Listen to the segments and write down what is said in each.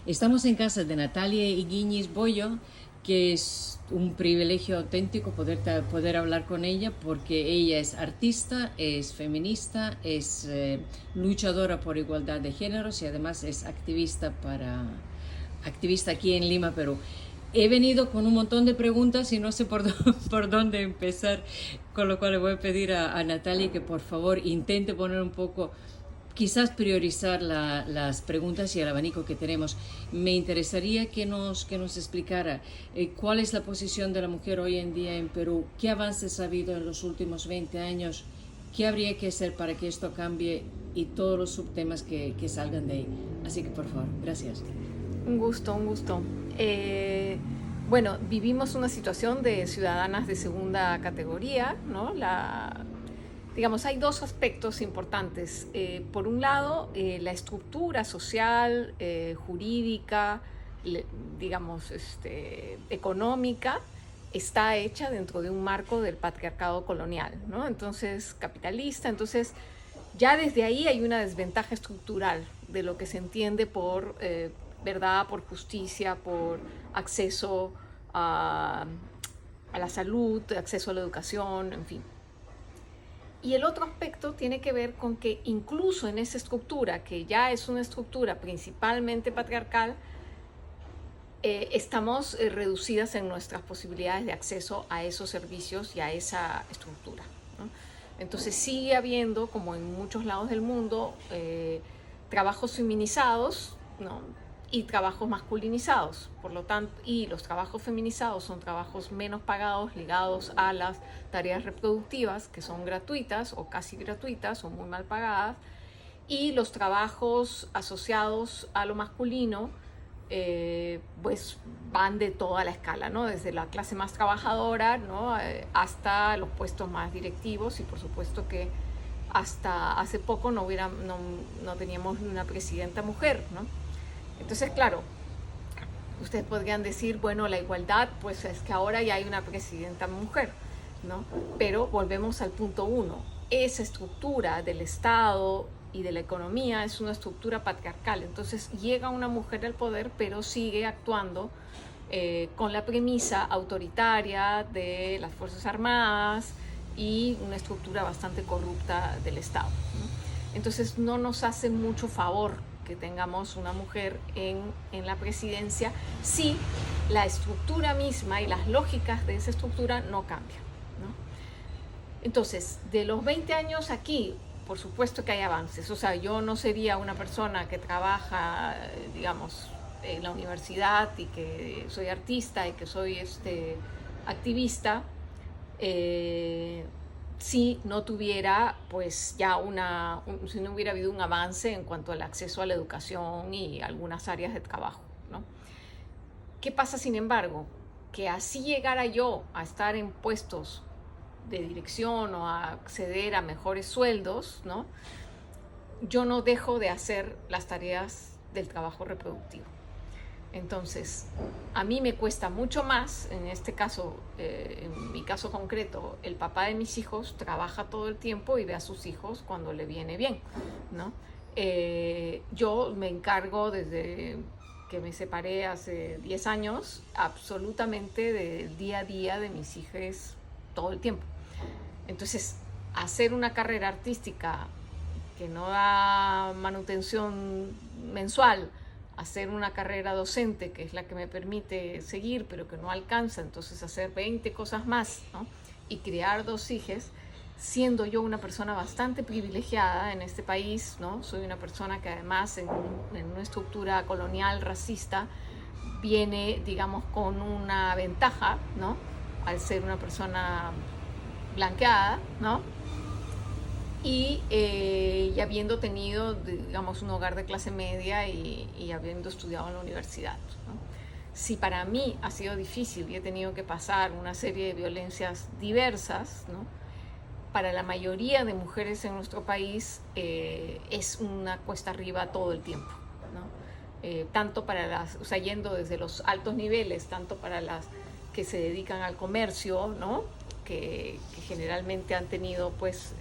Estamos en casa de Natalia Higuiñez Bollo, que es un privilegio auténtico poder hablar con ella porque ella es artista, es feminista, es luchadora por igualdad de géneros y además es activista aquí en Lima, Perú. He venido con un montón de preguntas y no sé por dónde empezar, con lo cual le voy a pedir a Natalia que por favor intente poner un poco, quizás priorizar las preguntas y el abanico que tenemos. Me interesaría que nos explicara cuál es la posición de la mujer hoy en día en Perú, qué avances ha habido en los últimos 20 años, qué habría que hacer para que esto cambie y todos los subtemas que salgan de ahí. Así que por favor, gracias. Un gusto, un gusto. Bueno, vivimos una situación de ciudadanas de segunda categoría, ¿no? Digamos, hay dos aspectos importantes. Por un lado, la estructura social, jurídica, digamos, económica, está hecha dentro de un marco del patriarcado colonial, ¿no? Entonces, capitalista. Entonces, ya desde ahí hay una desventaja estructural de lo que se entiende por verdad, por justicia, por acceso a la salud, acceso a la educación, en fin. Y el otro aspecto tiene que ver con que incluso en esa estructura, que ya es una estructura principalmente patriarcal, estamos reducidas en nuestras posibilidades de acceso a esos servicios y a esa estructura, ¿no? Entonces sigue habiendo, como en muchos lados del mundo, trabajos feminizados, ¿no? Y trabajos masculinizados. Por lo tanto, y los trabajos feminizados son trabajos menos pagados ligados a las tareas reproductivas, que son gratuitas o casi gratuitas o muy mal pagadas, y los trabajos asociados a lo masculino pues van de toda la escala, ¿no? Desde la clase más trabajadora, ¿no? Hasta los puestos más directivos, y por supuesto que hasta hace poco no teníamos una presidenta mujer, ¿no? Entonces, claro, ustedes podrían decir, bueno, la igualdad, pues es que ahora ya hay una presidenta mujer, ¿no? Pero volvemos al punto uno. Esa estructura del Estado y de la economía es una estructura patriarcal. Entonces llega una mujer al poder, pero sigue actuando con la premisa autoritaria de las Fuerzas Armadas y una estructura bastante corrupta del Estado, ¿no? Entonces no nos hace mucho favor que tengamos una mujer en la presidencia si la estructura misma y las lógicas de esa estructura no cambian, ¿no? Entonces, de los 20 años aquí, por supuesto que hay avances. O sea, yo no sería una persona que trabaja, digamos, en la universidad y que soy artista y que soy activista, si no tuviera, pues ya si no hubiera habido un avance en cuanto al acceso a la educación y algunas áreas de trabajo, ¿no? ¿Qué pasa, sin embargo? Que así llegara yo a estar en puestos de dirección o a acceder a mejores sueldos, ¿no? Yo no dejo de hacer las tareas del trabajo reproductivo. Entonces, a mí me cuesta mucho más, en este caso, en mi caso concreto, el papá de mis hijos trabaja todo el tiempo y ve a sus hijos cuando le viene bien, ¿no? Yo me encargo desde que me separé hace 10 años, absolutamente del día a día de mis hijos todo el tiempo. Entonces, hacer una carrera artística que no da manutención mensual, hacer una carrera docente, que es la que me permite seguir, pero que no alcanza, entonces hacer 20 cosas más, ¿no? Y criar 2 hijos, siendo yo una persona bastante privilegiada en este país, ¿no? Soy una persona que además en una estructura colonial racista viene, digamos, con una ventaja, ¿no? Al ser una persona blanqueada, ¿no? Y habiendo tenido, digamos, un hogar de clase media y habiendo estudiado en la universidad, ¿no? Si para mí ha sido difícil y he tenido que pasar una serie de violencias diversas, ¿no? Para la mayoría de mujeres en nuestro país es una cuesta arriba todo el tiempo, ¿no? Tanto para o sea, yendo desde los altos niveles, tanto para las que se dedican al comercio, ¿no? Que generalmente han tenido, pues,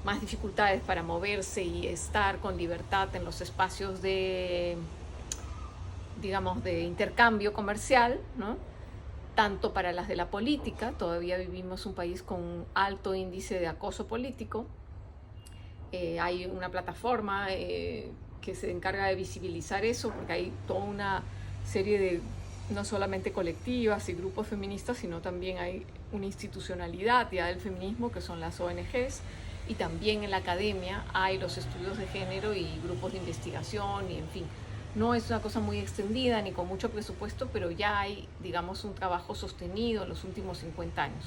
más dificultades para moverse y estar con libertad en los espacios de digamos, de intercambio comercial, ¿no? Tanto para las de la política, todavía vivimos un país con un alto índice de acoso político. Hay una plataforma que se encarga de visibilizar eso, porque hay toda una serie de, no solamente colectivas y grupos feministas, sino también hay una institucionalidad ya del feminismo, que son las ONGs, y también en la academia hay los estudios de género y grupos de investigación, y en fin. No es una cosa muy extendida ni con mucho presupuesto, pero ya hay, digamos, un trabajo sostenido en los últimos 50 años,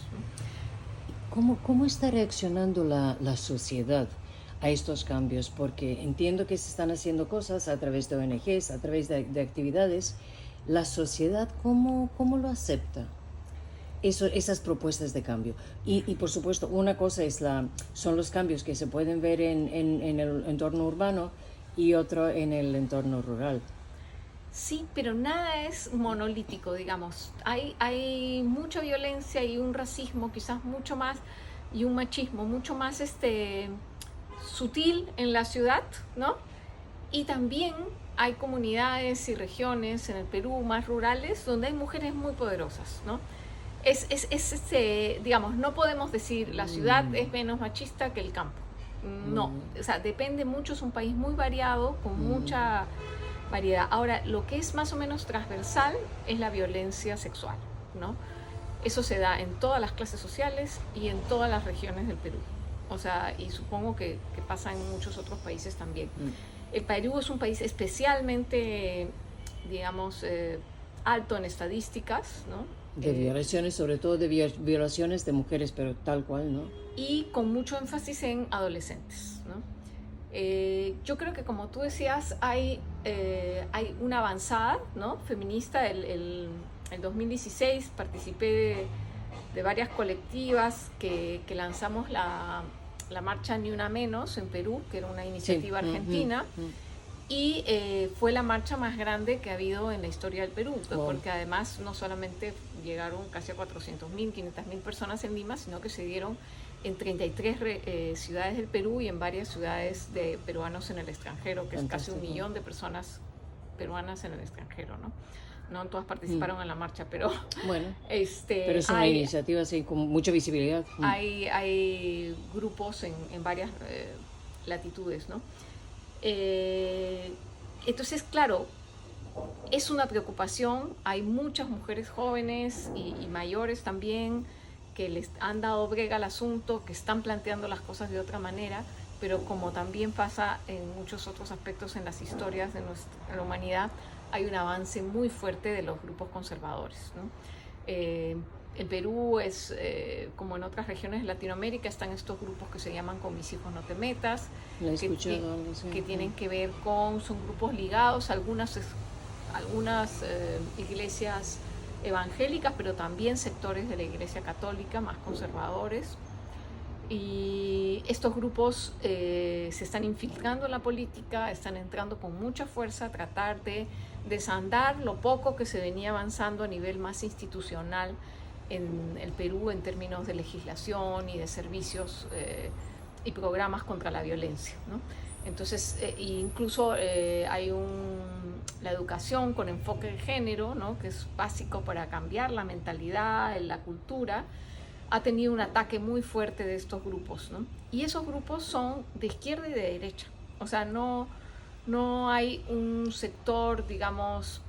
¿no? ¿Cómo está reaccionando la sociedad a estos cambios? Porque entiendo que se están haciendo cosas a través de ONGs, a través de actividades. ¿La sociedad cómo lo acepta? Esas propuestas de cambio. Y por supuesto, una cosa son los cambios que se pueden ver en el entorno urbano y otro en el entorno rural. Sí, pero nada es monolítico, digamos. Hay mucha violencia y un racismo quizás mucho más, y un machismo mucho más sutil en la ciudad, ¿no? Y también hay comunidades y regiones en el Perú más rurales donde hay mujeres muy poderosas, ¿no? Digamos, no podemos decir la ciudad es menos machista que el campo. No, o sea, depende mucho, es un país muy variado, con mucha variedad. Ahora, lo que es más o menos transversal es la violencia sexual, ¿no? Eso se da en todas las clases sociales y en todas las regiones del Perú. O sea, y supongo que pasa en muchos otros países también. El Perú es un país especialmente, digamos, alto en estadísticas, ¿no? De violaciones, sobre todo de violaciones de mujeres, pero tal cual, ¿no? Y con mucho énfasis en adolescentes, ¿no? Yo creo que, como tú decías, hay una avanzada, ¿no? Feminista. El 2016 participé de varias colectivas que lanzamos la marcha Ni Una Menos en Perú, que era una iniciativa argentina. Y fue la marcha más grande que ha habido en la historia del Perú, porque además no solamente llegaron casi a 400.000, 500.000 personas en Lima, sino que se dieron en 33 ciudades del Perú y en varias ciudades de peruanos en el extranjero, que Fantástico. Es casi 1 millón de personas peruanas en el extranjero, ¿no? No todas participaron en la marcha, pero... Bueno, pero es una iniciativa así, con mucha visibilidad. Hay grupos en varias latitudes, ¿no? Entonces, claro, es una preocupación. Hay muchas mujeres jóvenes y mayores también que les han dado brega al asunto, que están planteando las cosas de otra manera, pero como también pasa en muchos otros aspectos en las historias de nuestra humanidad, hay un avance muy fuerte de los grupos conservadores, ¿no? El Perú es, como en otras regiones de Latinoamérica, están estos grupos que se llaman Con Mis Hijos No Te Metas, que tienen que ver son grupos ligados a algunas iglesias evangélicas, pero también sectores de la Iglesia Católica más conservadores. Y estos grupos se están infiltrando en la política, están entrando con mucha fuerza a tratar de desandar lo poco que se venía avanzando a nivel más institucional en el Perú en términos de legislación y de servicios y programas contra la violencia, ¿no? Entonces, incluso hay la educación con enfoque de género, ¿no? Que es básico para cambiar la mentalidad, la cultura. Ha tenido un ataque muy fuerte de estos grupos, ¿no? Y esos grupos son de izquierda y de derecha. O sea, no hay un sector, digamos,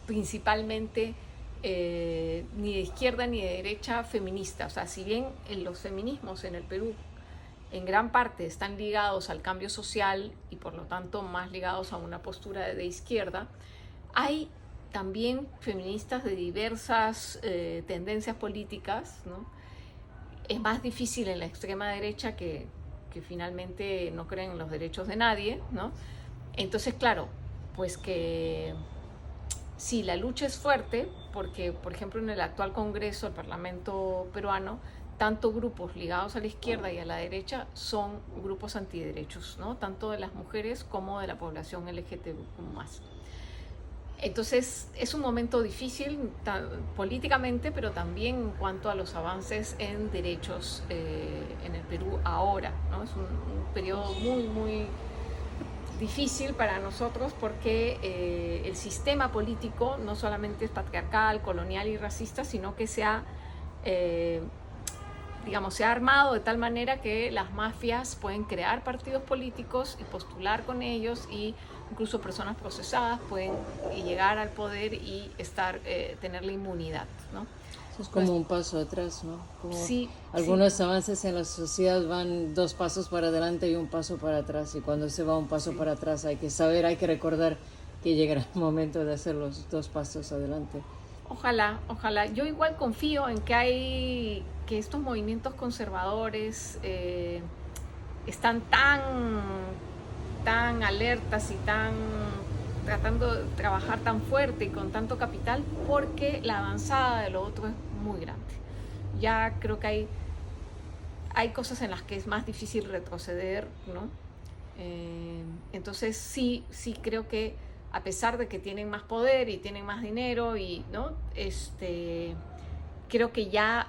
principalmente ni de izquierda ni de derecha feminista. O sea, si bien los feminismos en el Perú en gran parte están ligados al cambio social y por lo tanto más ligados a una postura de izquierda, hay también feministas de diversas tendencias políticas, ¿no? Es más difícil en la extrema derecha que finalmente no creen en los derechos de nadie, ¿no? Entonces, claro, pues que sí, la lucha es fuerte porque, por ejemplo, en el actual Congreso, el Parlamento peruano, tanto grupos ligados a la izquierda y a la derecha son grupos antiderechos, ¿no? Tanto de las mujeres como de la población LGTB+. Entonces es un momento difícil políticamente, pero también en cuanto a los avances en derechos en el Perú ahora, ¿no? Es un periodo muy, muy difícil para nosotros porque el sistema político no solamente es patriarcal, colonial y racista, sino que se ha armado de tal manera que las mafias pueden crear partidos políticos y postular con ellos, y incluso personas procesadas pueden llegar al poder y tener la inmunidad, ¿no? Eso es como un paso atrás, ¿no? Como Sí, algunos avances en la sociedad van 2 pasos para adelante y 1 paso para atrás, y cuando se va 1 paso para atrás hay que recordar que llegará el momento de hacer los 2 pasos adelante. Ojalá, ojalá. Yo igual confío en que estos movimientos conservadores están tan alertas y tratando de trabajar tan fuerte y con tanto capital, porque la avanzada de lo otro es muy grande. Ya creo que hay cosas en las que es más difícil retroceder, ¿no? Entonces sí creo que a pesar de que tienen más poder y tienen más dinero, ¿no? Creo que ya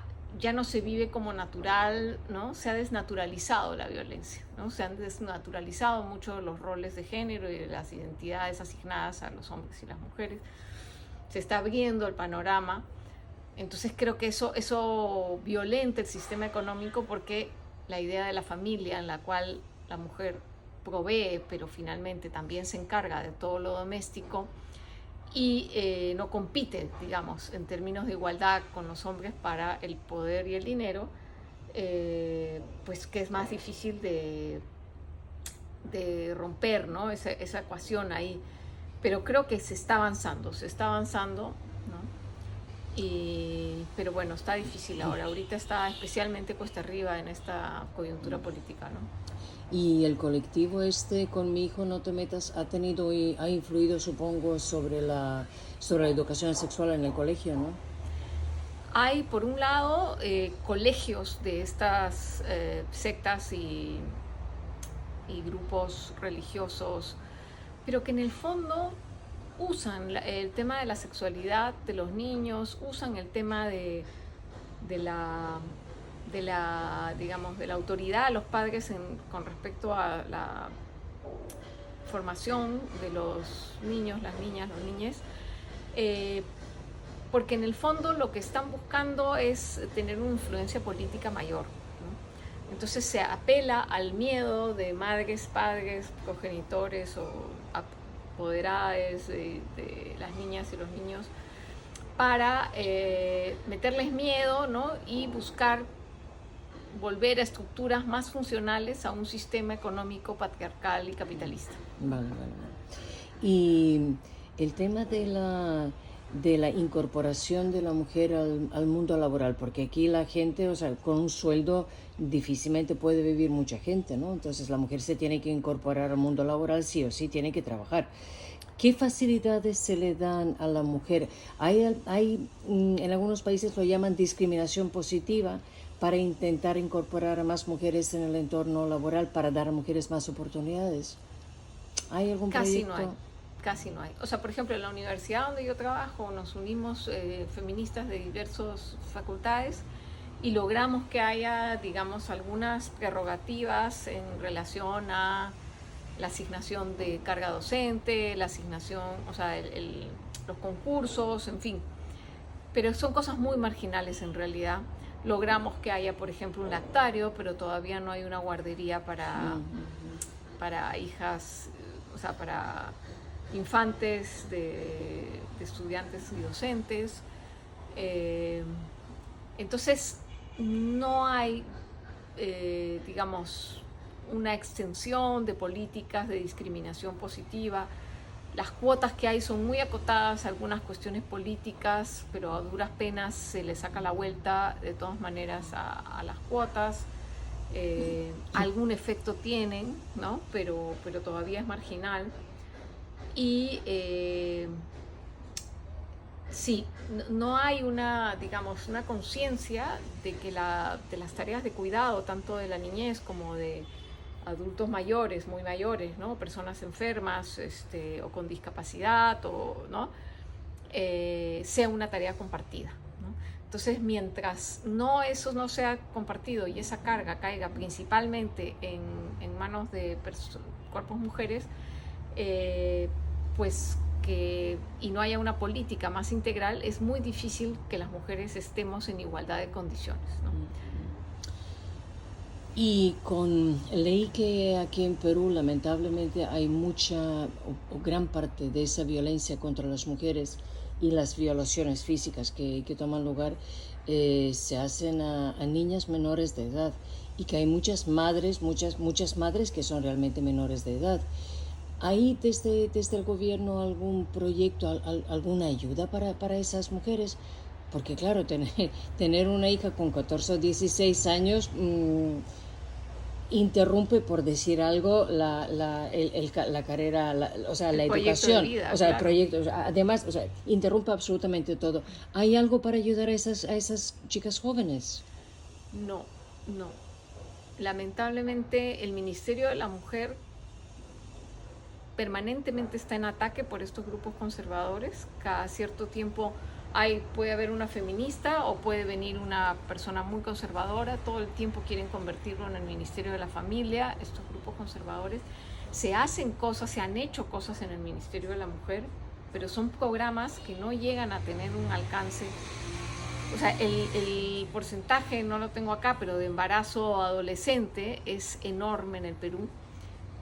no se vive como natural, ¿no? Se ha desnaturalizado la violencia, ¿no? Se han desnaturalizado mucho los roles de género y las identidades asignadas a los hombres y las mujeres. Se está abriendo el panorama. Entonces creo que eso violenta el sistema económico, porque la idea de la familia en la cual la mujer provee, pero finalmente también se encarga de todo lo doméstico y no compite, digamos, en términos de igualdad con los hombres para el poder y el dinero, pues que es más difícil de romper, ¿no? Esa ecuación ahí. Pero creo que se está avanzando, ¿no? Pero bueno, está difícil ahorita está especialmente cuesta arriba en esta coyuntura política, ¿no? Y el colectivo Con mi hijo no te metas ha influido, supongo, sobre la educación sexual en el colegio, ¿no? Hay, por un lado, colegios de estas sectas y grupos religiosos, pero que en el fondo usan el tema de la sexualidad de los niños, usan el tema de la autoridad a los padres con respecto a la formación de los niños, las niñas, los niñes, porque en el fondo lo que están buscando es tener una influencia política mayor, ¿no? Entonces se apela al miedo de madres, padres, progenitores o apoderados de las niñas y los niños para meterles miedo, ¿no? Y buscar volver a estructuras más funcionales a un sistema económico patriarcal y capitalista. Vale. Y el tema de la incorporación de la mujer al mundo laboral, porque aquí la gente, o sea, con un sueldo difícilmente puede vivir mucha gente, ¿no? Entonces la mujer se tiene que incorporar al mundo laboral, sí o sí, tiene que trabajar. ¿Qué facilidades se le dan a la mujer? Hay en algunos países lo llaman discriminación positiva, para intentar incorporar a más mujeres en el entorno laboral, para dar a mujeres más oportunidades. ¿Hay algún proyecto? Casi no hay. O sea, por ejemplo, en la universidad donde yo trabajo nos unimos feministas de diversas facultades y logramos que haya, digamos, algunas prerrogativas en relación a la asignación de carga docente, la asignación, o sea, los concursos, en fin. Pero son cosas muy marginales en realidad. Logramos que haya, por ejemplo, un lactario, pero todavía no hay una guardería para hijas, o sea, para infantes de estudiantes y docentes. Entonces, no hay, digamos, una extensión de políticas de discriminación positiva. Las cuotas que hay son muy acotadas a algunas cuestiones políticas, pero a duras penas se le saca la vuelta de todas maneras a las cuotas. Algún efecto tienen, ¿no? Pero todavía es marginal. Y sí, no hay una conciencia de que de las tareas de cuidado, tanto de la niñez como de adultos mayores, muy mayores, ¿no? Personas enfermas o con discapacidad, ¿no? Sea una tarea compartida, ¿no? Entonces, mientras eso no sea compartido y esa carga caiga principalmente en manos de cuerpos mujeres, pues y no haya una política más integral, es muy difícil que las mujeres estemos en igualdad de condiciones, ¿no? Y leí que aquí en Perú lamentablemente hay mucha o gran parte de esa violencia contra las mujeres y las violaciones físicas que toman lugar se hacen a niñas menores de edad, y que hay muchas madres que son realmente menores de edad. ¿Hay desde el gobierno algún proyecto, alguna ayuda para esas mujeres? Porque claro, tener una hija con 14 o 16 años interrumpe, por decir algo, la carrera, o sea, El la proyecto de educación, vida, o sea, el claro. proyecto. O sea, además, o sea, interrumpe absolutamente todo. ¿Hay algo para ayudar a esas chicas jóvenes? No, no. Lamentablemente el Ministerio de la Mujer permanentemente está en ataque por estos grupos conservadores. Cada cierto tiempo puede haber una feminista o puede venir una persona muy conservadora. Todo el tiempo quieren convertirlo en el Ministerio de la Familia, estos grupos conservadores. Se hacen cosas, se han hecho cosas en el Ministerio de la Mujer, pero son programas que no llegan a tener un alcance. O sea, el porcentaje, no lo tengo acá, pero de embarazo adolescente es enorme en el Perú.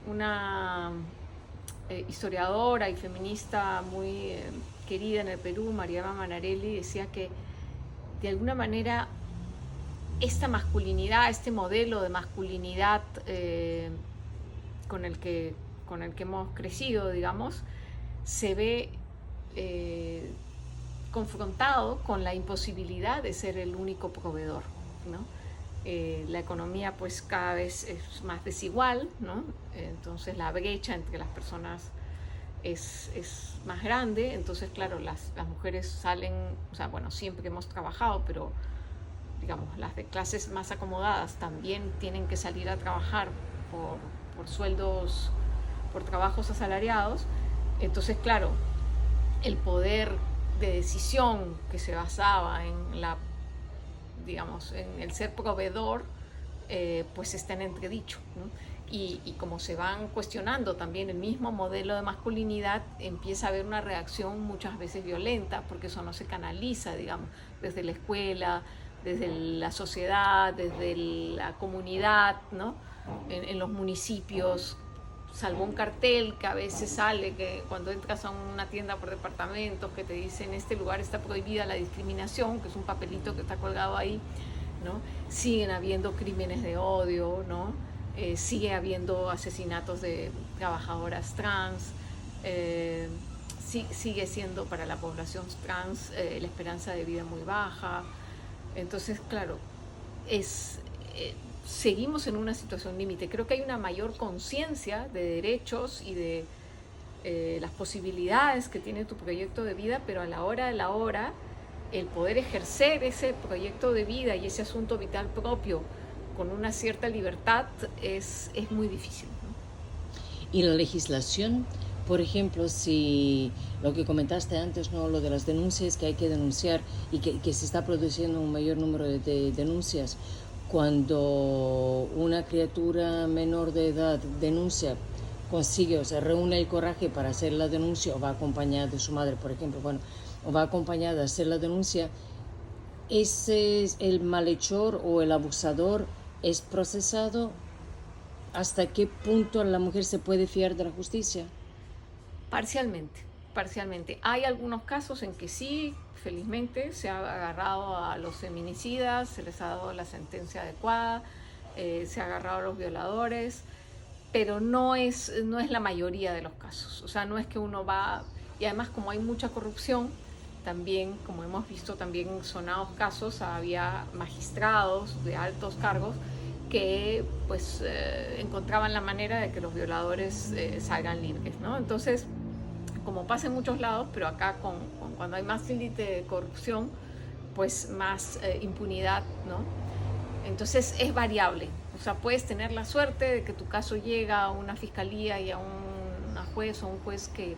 Una historiadora y feminista muy querida en el Perú, Mariama Manarelli, decía que de alguna manera esta masculinidad, este modelo de masculinidad con el que hemos crecido, digamos, se ve confrontado con la imposibilidad de ser el único proveedor, ¿no? La economía pues cada vez es más desigual, ¿no? Entonces la brecha entre las personas es más grande. Entonces claro, las mujeres salen, o sea, bueno, siempre hemos trabajado, pero digamos, las de clases más acomodadas también tienen que salir a trabajar por sueldos, por trabajos asalariados. Entonces claro, el poder de decisión que se basaba en digamos, en el ser proveedor, pues está en entredicho, ¿no? Y como se van cuestionando también el mismo modelo de masculinidad, empieza a haber una reacción muchas veces violenta, porque eso no se canaliza, digamos, desde la escuela, desde la sociedad, desde la comunidad, ¿no? En los municipios, salvo un cartel que a veces sale, que cuando entras a una tienda por departamentos, que te dice en este lugar está prohibida la discriminación, que es un papelito que está colgado ahí, ¿no? Siguen habiendo crímenes de odio, ¿no? Sigue habiendo asesinatos de trabajadoras trans, sigue siendo para la población trans la esperanza de vida muy baja. Entonces, claro, seguimos en una situación límite. Creo que hay una mayor conciencia de derechos y de las posibilidades que tiene tu proyecto de vida, pero a la hora de la hora, el poder ejercer ese proyecto de vida y ese asunto vital propio con una cierta libertad es muy difícil, ¿no? Y la legislación, por ejemplo, si lo que comentaste antes, ¿no? Lo de las denuncias, que hay que denunciar, y que se está produciendo un mayor número de denuncias. Cuando una criatura menor de edad denuncia, consigue, o sea, reúne el coraje para hacer la denuncia, o va acompañada de su madre, por ejemplo, bueno, o va acompañada a hacer la denuncia, ese es el malhechor o el abusador es procesado. ¿Hasta qué punto la mujer se puede fiar de la justicia? Parcialmente, parcialmente. Hay algunos casos en que sí, felizmente, se ha agarrado a los feminicidas, se les ha dado la sentencia adecuada, se ha agarrado a los violadores, pero no es la mayoría de los casos. O sea, no es que uno va... Y además, como hay mucha corrupción, también, como hemos visto también en sonados casos, había magistrados de altos cargos que pues encontraban la manera de que los violadores salgan libres, ¿no? Entonces, como pasa en muchos lados, pero acá cuando hay más índice de corrupción, pues más impunidad, ¿no? Entonces es variable. O sea, puedes tener la suerte de que tu caso llega a una fiscalía y a una juez o un juez que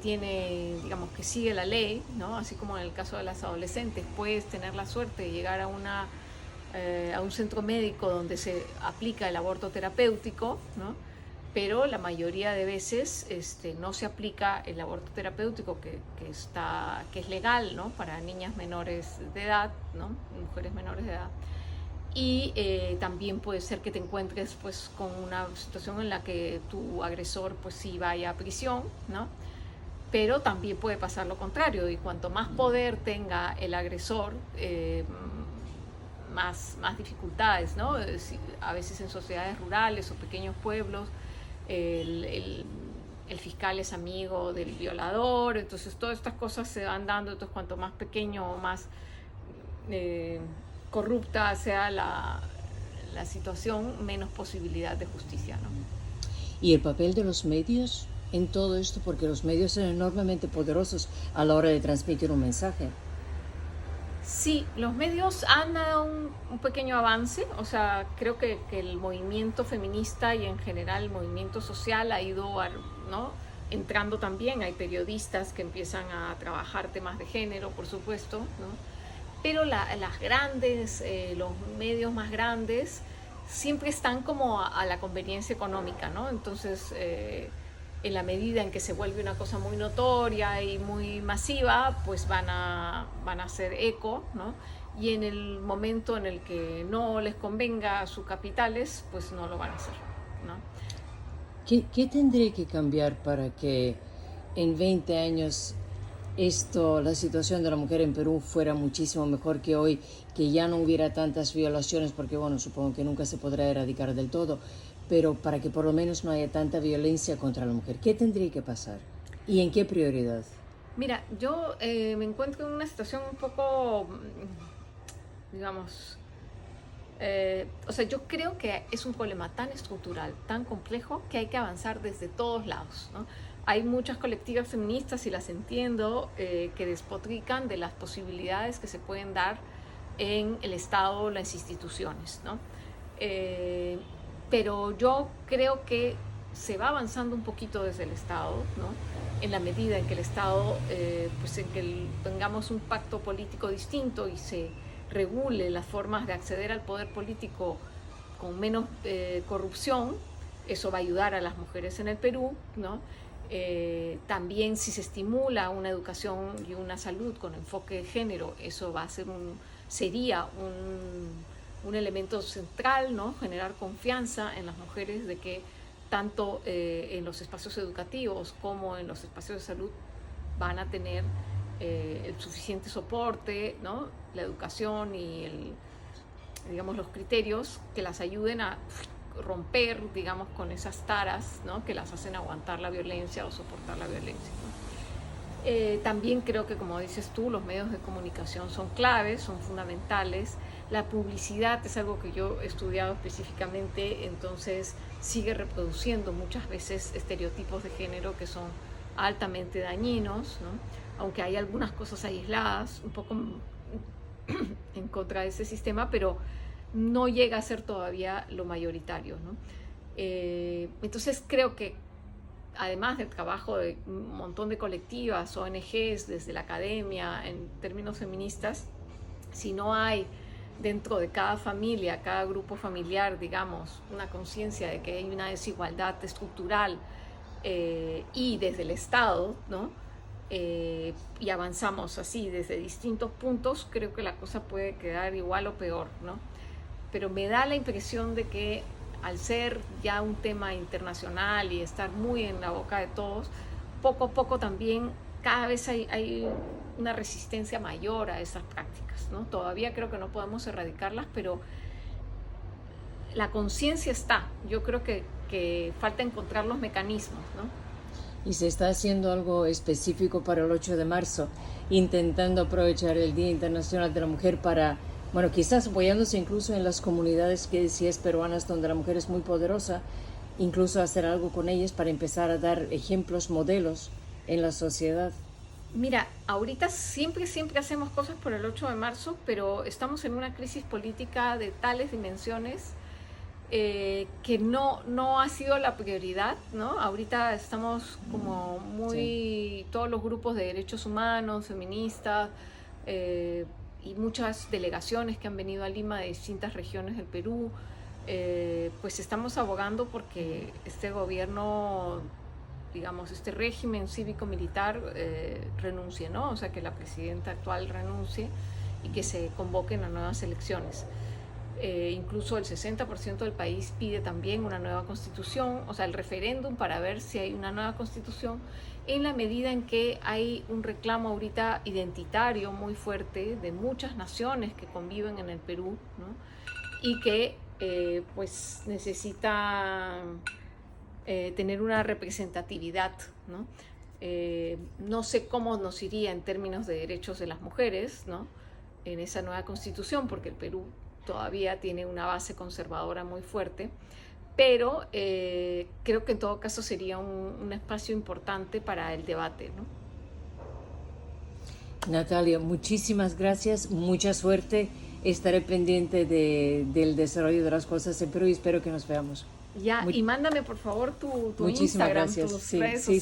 tiene, digamos, que sigue la ley, ¿no? Así como en el caso de las adolescentes, puedes tener la suerte de llegar a un centro médico donde se aplica el aborto terapéutico, ¿no? pero la mayoría de veces no se aplica el aborto terapéutico que es legal, ¿no? Para niñas menores de edad, ¿no? Mujeres menores de edad. Y también puede ser que te encuentres pues con una situación en la que tu agresor pues sí vaya a prisión, ¿no? Pero también puede pasar lo contrario, y cuanto más poder tenga el agresor, más dificultades, ¿no? A veces en sociedades rurales o pequeños pueblos, el, el, el fiscal es amigo del violador, entonces todas estas cosas se van dando. Entonces cuanto más pequeño o más corrupta sea la situación, menos posibilidad de justicia, ¿no? ¿Y el papel de los medios en todo esto? Porque los medios son enormemente poderosos a la hora de transmitir un mensaje. Sí, los medios han dado un pequeño avance. O sea, creo que el movimiento feminista y en general el movimiento social ha ido, ¿no?, entrando también. Hay periodistas que empiezan a trabajar temas de género, por supuesto, ¿no? Pero las grandes, los medios más grandes siempre están como a la conveniencia económica, ¿no? Entonces, en la medida en que se vuelve una cosa muy notoria y muy masiva, pues van a hacer eco, ¿no? Y en el momento en el que no les convenga a sus capitales, pues no lo van a hacer, ¿no? ¿Qué tendría que cambiar para que en 20 años la situación de la mujer en Perú fuera muchísimo mejor que hoy, que ya no hubiera tantas violaciones? Porque bueno, supongo que nunca se podrá erradicar del todo, pero para que por lo menos no haya tanta violencia contra la mujer, ¿qué tendría que pasar? ¿Y en qué prioridad? Mira, yo me encuentro en una situación un poco, digamos, o sea, yo creo que es un problema tan estructural, tan complejo, que hay que avanzar desde todos lados, ¿no? Hay muchas colectivas feministas, y las entiendo, que despotrican de las posibilidades que se pueden dar en el Estado, las instituciones, ¿no? Pero yo creo que se va avanzando un poquito desde el Estado, ¿no? En la medida en que el Estado, pues en que tengamos un pacto político distinto y se regule las formas de acceder al poder político con menos corrupción, eso va a ayudar a las mujeres en el Perú, ¿no? También si se estimula una educación y una salud con enfoque de género, eso va a ser sería un elemento central, ¿no? Generar confianza en las mujeres de que tanto en los espacios educativos como en los espacios de salud van a tener el suficiente soporte, ¿no? La educación y digamos, los criterios que las ayuden a romper, digamos, con esas taras, ¿no?, que las hacen aguantar la violencia o soportar la violencia, ¿no? También creo que, como dices tú, los medios de comunicación son claves, son fundamentales. La publicidad es algo que yo he estudiado específicamente, entonces sigue reproduciendo muchas veces estereotipos de género que son altamente dañinos, ¿no? Aunque hay algunas cosas aisladas, un poco en contra de ese sistema, pero no llega a ser todavía lo mayoritario, ¿no? Entonces creo que además del trabajo de un montón de colectivas, ONGs, desde la academia, en términos feministas, si no hay dentro de cada familia, cada grupo familiar, digamos, una conciencia de que hay una desigualdad estructural, y desde el Estado, ¿no? Y avanzamos así desde distintos puntos, creo que la cosa puede quedar igual o peor, ¿no? Pero me da la impresión de que al ser ya un tema internacional y estar muy en la boca de todos, poco a poco también cada vez hay una resistencia mayor a esas prácticas, ¿no? Todavía creo que no podemos erradicarlas, pero la conciencia está. Yo creo que falta encontrar los mecanismos, ¿no? Y se está haciendo algo específico para el 8 de marzo, intentando aprovechar el Día Internacional de la Mujer para, bueno, quizás apoyándose incluso en las comunidades que si es peruanas, donde la mujer es muy poderosa, incluso hacer algo con ellas para empezar a dar ejemplos, modelos en la sociedad. Mira, ahorita siempre hacemos cosas por el 8 de marzo, pero estamos en una crisis política de tales dimensiones que no ha sido la prioridad, ¿no? Ahorita estamos como muy, todos los grupos de derechos humanos, feministas, y muchas delegaciones que han venido a Lima de distintas regiones del Perú, pues estamos abogando porque este gobierno, digamos, este régimen cívico-militar renuncie, ¿no? O sea, que la presidenta actual renuncie y que se convoquen a nuevas elecciones. Incluso el 60% del país pide también una nueva constitución, o sea, el referéndum para ver si hay una nueva constitución, en la medida en que hay un reclamo ahorita identitario muy fuerte de muchas naciones que conviven en el Perú, ¿no? Y que pues necesita tener una representatividad, ¿no? No sé cómo nos iría en términos de derechos de las mujeres, ¿no? En esa nueva constitución, porque el Perú todavía tiene una base conservadora muy fuerte, pero creo que en todo caso sería un espacio importante para el debate, ¿no? Natalia, muchísimas gracias, mucha suerte. Estaré pendiente del desarrollo de las cosas en Perú y espero que nos veamos. Ya, y mándame por favor tu Muchísimas Instagram, gracias. tus Sí, redes sí, sociales.